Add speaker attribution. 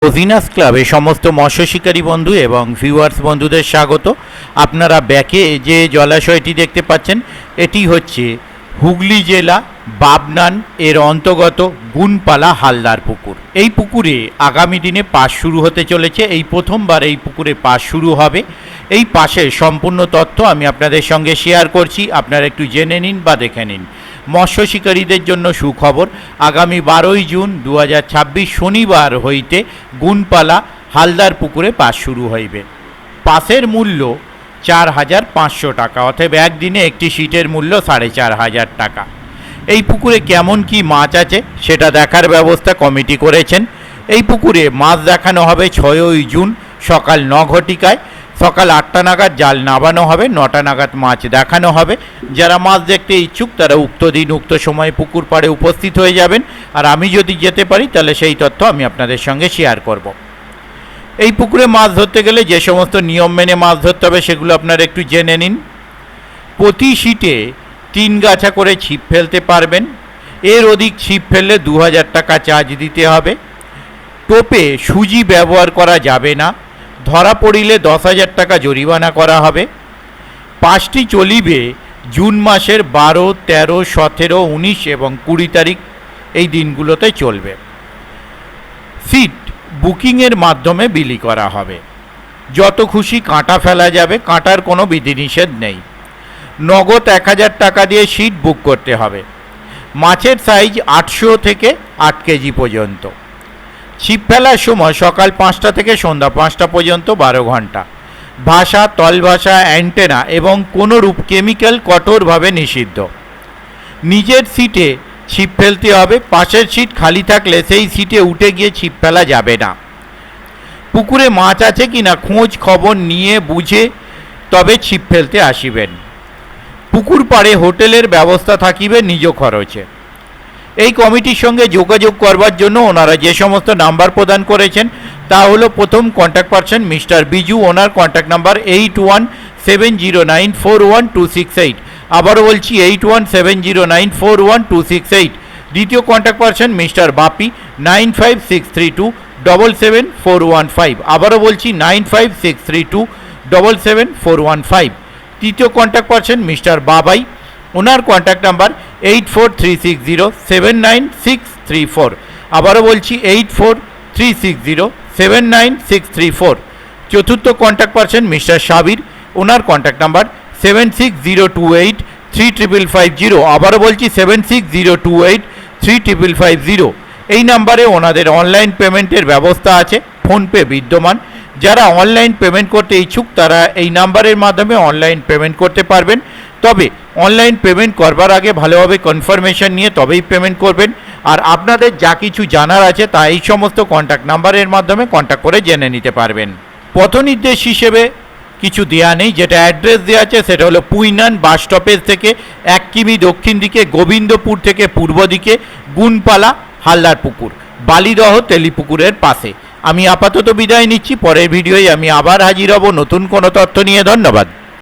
Speaker 1: অভিনাশ ক্লাবে সমস্ত মৎস্য শিকারী বন্ধু এবং ভিউয়ার্স বন্ধুদের স্বাগত। আপনারা ব্যাকে যে জলাশয়টি দেখতে পাচ্ছেন এটি হচ্ছে হুগলি জেলা বাবনান এর অন্তর্গত গুনপালা হালদার পুকুর। এই পুকুরে আগামী দিনে পাস শুরু হতে চলেছে। এই প্রথমবার এই পুকুরে পাস শুরু হবে। এই পাশের সম্পূর্ণ তথ্য আমি আপনাদের সঙ্গে শেয়ার করছি, আপনারা একটু জেনে নিন বা দেখে নিন। মৎস্য শিকারীদের জন্য সুখবর, আগামী 12ই জুন 2026 শনিবার হইতে গুনপালা হালদার পুকুরে পাস শুরু হইবে। পাসের মূল্য 4,500 টাকা, অতএব একদিনে একটি সিটের মূল্য 4,500 টাকা। এই পুকুরে কেমন কি মাছ আছে সেটা দেখার ব্যবস্থা কমিটি করেছেন। এই পুকুরে মাছ দেখানো হবে 6ই জুন সকাল 9 ঘটিকায়। সকাল 8টা নাগাদ জাল নামানো হবে, 9টা নাগাদ মাছ দেখানো হবে। যারা মাছ দেখতে ইচ্ছুক তারা উক্ত দিন উক্ত সময়ে পুকুর পাড়ে উপস্থিত হয়ে যাবেন। আর আমি যদি যেতে পারি তাহলে সেই তথ্য আমি আপনাদের সঙ্গে শেয়ার করব। এই পুকুরে মাছ ধরতে গেলে যে সমস্ত নিয়ম মেনে মাছ ধরতে হবে সেগুলো আপনারা একটু জেনে নিন। প্রতি সিটে 3 গাছা করে ছিপ ফেলতে পারবেন। এর অধিক ছিপ ফেললে 2,000 টাকা চার্জ দিতে হবে। টোপে সুজি ব্যবহার করা যাবে না, ধরা পড়িলে 10,000 টাকা জরিমানা করা হবে। পাসটি চলিবে জুন মাসের 12, 13, 17, 19 এবং 20 তারিখ, এই দিনগুলোতে চলবে। সিট বুকিংয়ের মাধ্যমে বিলি করা হবে। যত খুশি কাঁটা ফেলা যাবে, কাঁটার কোনো বিধিনিষেধ নেই। নগদ 1,000 টাকা দিয়ে সিট বুক করতে হবে। মাছের সাইজ 800 থেকে 8 কেজি পর্যন্ত। ছিপ ফেলার সময় সকাল 5টা থেকে সন্ধ্যা 5টা পর্যন্ত 12 ঘন্টা। ভাষা, তলভাষা, অ্যান্টেনা এবং কোনো রূপ কেমিক্যাল কঠোরভাবে নিষিদ্ধ। নিজের সিটে ছিপ ফেলতে হবে। পাশের সিট খালি থাকলে সেই সিটে উঠে গিয়ে ছিপ ফেলা যাবে না। পুকুরে মাছ আছে কিনা খোঁজ খবর নিয়ে বুঝে তবে ছিপ ফেলতে আসিবেন। পুকুর পাড়ে হোটেলের ব্যবস্থা থাকিবে নিজ খরচে। এই কমিটির সঙ্গে যোগাযোগ করবার জন্য ওনারা যে সমস্ত নাম্বার প্রদান করেছেন তা হলো, প্রথম কন্ট্যাক্ট পারসন মিস্টার বিজু, ওনার কন্ট্যাক্ট নাম্বার 8170941268। আবারও বলছি 8170941268। দ্বিতীয় কন্ট্যাক্ট পারসন মিস্টার বাপি, 9563277415। আবারও বলছি 9563277415। তৃতীয় কন্ট্যাক্ট পারসন মিস্টার বাবাই, ওনার কন্ট্যাক্ট নাম্বার 8436079634। আবারও বলছি 8436079634। চতুর্থ কন্ট্যাক্ট পারসন মিস্টার সাবির, ওনার কন্ট্যাক্ট নাম্বার 7602835550। আবারও বলছি 7602835550। এই নাম্বারে ওনাদের অনলাইন পেমেন্টের ব্যবস্থা আছে, ফোনপে বিদ্যমান। যারা অনলাইন পেমেন্ট করতে ইচ্ছুক তারা এই নাম্বারের মাধ্যমে অনলাইন পেমেন্ট করতে পারবেন। তবে অনলাইন পেমেন্ট করবার আগে ভালোভাবে কনফার্মেশন নিয়ে তবেই পেমেন্ট করবেন। আর আপনাদের যা কিছু জানার আছে তা এই সমস্ত কন্ট্যাক্ট নাম্বারের মাধ্যমে কন্ট্যাক্ট করে জেনে নিতে পারবেন। পথ নির্দেশ হিসেবে কিছু দেওয়া নেই, যেটা অ্যাড্রেস দেওয়া আছে সেটা হলো পুইনান বাস স্টপেজ থেকে 1 কিমি দক্ষিণ দিকে, গোবিন্দপুর থেকে পূর্ব দিকে, গুনপালা হালদার পুকুর, বালিদহ তেলিপুকুরের পাশে। আমি আপাতত বিদায় নিচ্ছি। পরের ভিডিওয় আমি আবার হাজির হব নতুন কোনো তথ্য নিয়ে। ধন্যবাদ।